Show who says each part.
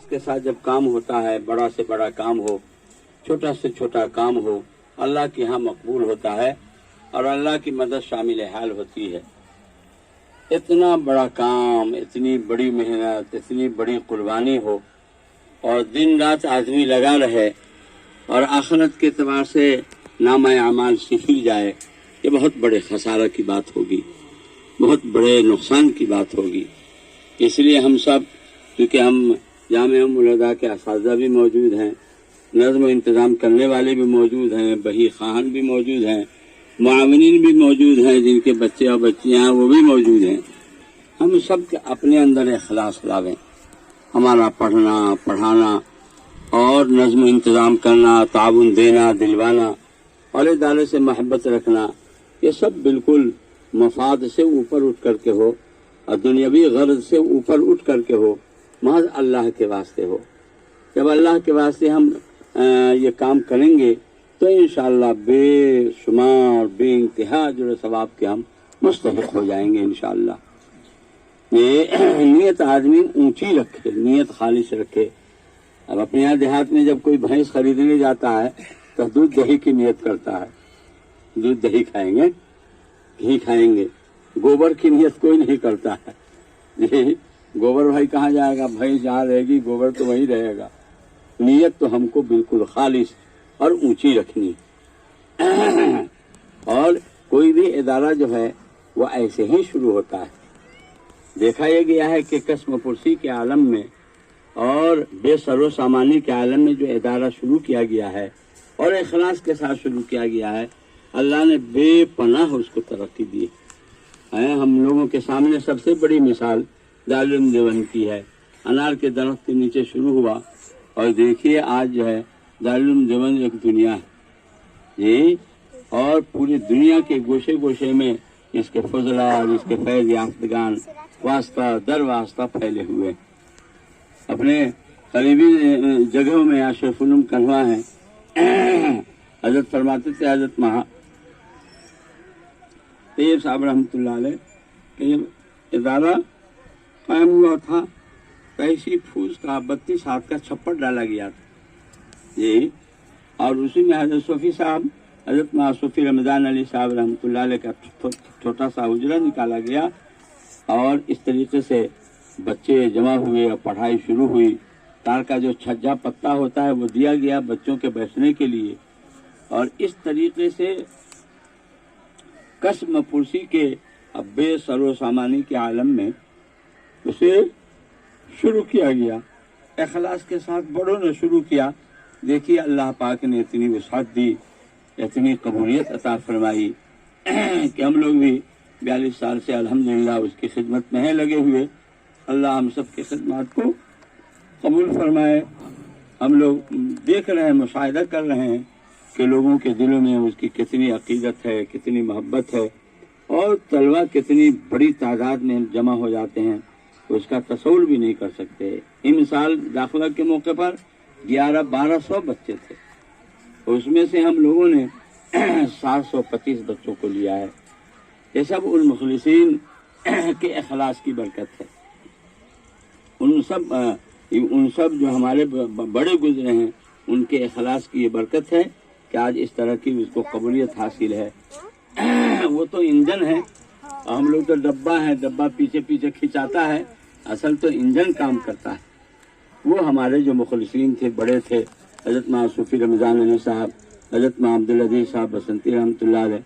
Speaker 1: کے ساتھ جب کام ہوتا ہے، بڑا سے بڑا کام ہو، چھوٹا سے چھوٹا کام ہو، اللہ کے ہاں مقبول ہوتا ہے اور اللہ کی مدد شامل حال ہوتی ہے۔ اتنا بڑا کام، اتنی بڑی محنت، اتنی بڑی قربانی ہو اور دن رات آدمی لگا رہے اور آخرت کے اعتبار سے نامہ اعمال صفر جائے، یہ بہت بڑے خسارہ کی بات ہوگی، بہت بڑے نقصان کی بات ہوگی۔ اس لیے ہم سب، کیونکہ ہم جامعہ ملدہ کے اساتذہ بھی موجود ہیں، نظم و انتظام کرنے والے بھی موجود ہیں، بہی خواہان بھی موجود ہیں، معاونین بھی موجود ہیں، جن کے بچے اور بچیاں ہیں وہ بھی موجود ہیں۔ ہم سب کے اپنے اندر اخلاص لاویں، ہمارا پڑھنا، پڑھانا اور نظم و انتظام کرنا، تعاون دینا، دلوانا اور ادارے سے محبت رکھنا، یہ سب بالکل مفاد سے اوپر اٹھ کر کے ہو اور دنیاوی غرض سے اوپر اٹھ کر کے ہو، محض اللہ کے واسطے ہو۔ جب اللہ کے واسطے ہم یہ کام کریں گے تو انشاءاللہ بے شمار، بے انتہا اجر و ثواب کے ہم مستحق ہو جائیں گے انشاءاللہ۔ یہ نیت آدمی اونچی رکھے، نیت خالص رکھے۔ اب اپنے یہاں دیہات میں جب کوئی بھینس خریدنے جاتا ہے تو دودھ دہی کی نیت کرتا ہے، دودھ دہی کھائیں گے، گھی کھائیں گے، گوبر کی نیت کوئی نہیں کرتا ہے۔ جی گوبر بھائی کہاں جائے گا، بھینس جہاں رہے گی گوبر تو وہیں رہے گا۔ نیت تو ہم کو بالکل خالص اور اونچی رکھنی، اور کوئی بھی ادارہ جو ہے وہ ایسے ہی شروع ہوتا ہے۔ دیکھا یہ گیا ہے کہ قسم پرسی کے عالم میں اور بے سر و سامانی کے عالم میں جو ادارہ شروع کیا گیا ہے اور اخلاص کے ساتھ شروع کیا گیا ہے، اللہ نے بے پناہ اس کو ترقی دی ہے۔ ہم لوگوں کے سامنے سب سے بڑی مثال دارالعلوم دیوبند کی ہے۔ انار کے درخت کے نیچے شروع ہوا اور دیکھیے آج جو ہے دارالعلوم دیوبند ایک دنیا ہے جی، اور پوری دنیا کے گوشے گوشے میں اس کے فضلہ اور اس کے فیض یافتگان واسطہ در واسطہ پھیلے ہوئے۔ اپنے قریبی جگہوں میں اشرف علوم کنوا ہیں، حضرت فرماتے تھے، حضرت طیب صاحب رحمۃ اللہ علیہ، کہ یہ ادارہ قائم ہوا تھا تو اسی پھوس کا 32 ہاتھ کا چھپر ڈالا گیا تھا جی، اور اسی میں حضرت صوفی صاحب، حضرت صوفی رمضان علی صاحب رحمۃ اللہ علیہ کا چھوٹا سا حجرہ نکالا گیا اور اس طریقے سے بچے جمع ہوئے اور پڑھائی شروع ہوئی۔ تار کا جو چھجا پتا ہوتا ہے وہ دیا گیا بچوں کے بیٹھنے کے لیے، اور اس طریقے سے قسم پرسی کے اب بے سر و سامانی کے عالم میں اسے شروع کیا گیا۔ اخلاص کے ساتھ بڑوں نے شروع کیا۔ دیکھیے اللہ پاک نے اتنی وسعت دی، اتنی قبولیت عطا فرمائی کہ ہم لوگ بھی 42 سال سے الحمدللہ اس کی خدمت میں ہیں لگے ہوئے۔ اللہ ہم سب کی خدمات کو قبول فرمائے۔ ہم لوگ دیکھ رہے ہیں، مشاہدہ کر رہے ہیں کہ لوگوں کے دلوں میں اس کی کتنی عقیدت ہے، کتنی محبت ہے، اور طلبہ کتنی بڑی تعداد میں جمع ہو جاتے ہیں، اس کا تصور بھی نہیں کر سکتے۔ ان سال داخلہ کے موقع پر 1100-1200 بچے تھے، اس میں سے ہم لوگوں نے 725 بچوں کو لیا ہے۔ یہ سب المخلصین کے اخلاص کی برکت ہے۔ ان سب جو ہمارے بڑے گزرے ہیں ان کے اخلاص کی یہ برکت ہے کہ آج اس طرح کی اس کو قبولیت حاصل ہے۔ وہ تو انجن ہے اور ہم لوگ تو ڈبہ ہیں، ڈبہ پیچھے پیچھے کھینچاتا ہے، اصل تو انجن کام کرتا ہے۔ وہ ہمارے جو مخلصین تھے، بڑے تھے، حضرت صوفی رمضان علی صاحب، حضرت عبدالعزیز صاحب بسنتی رحمۃ اللہ علیہ،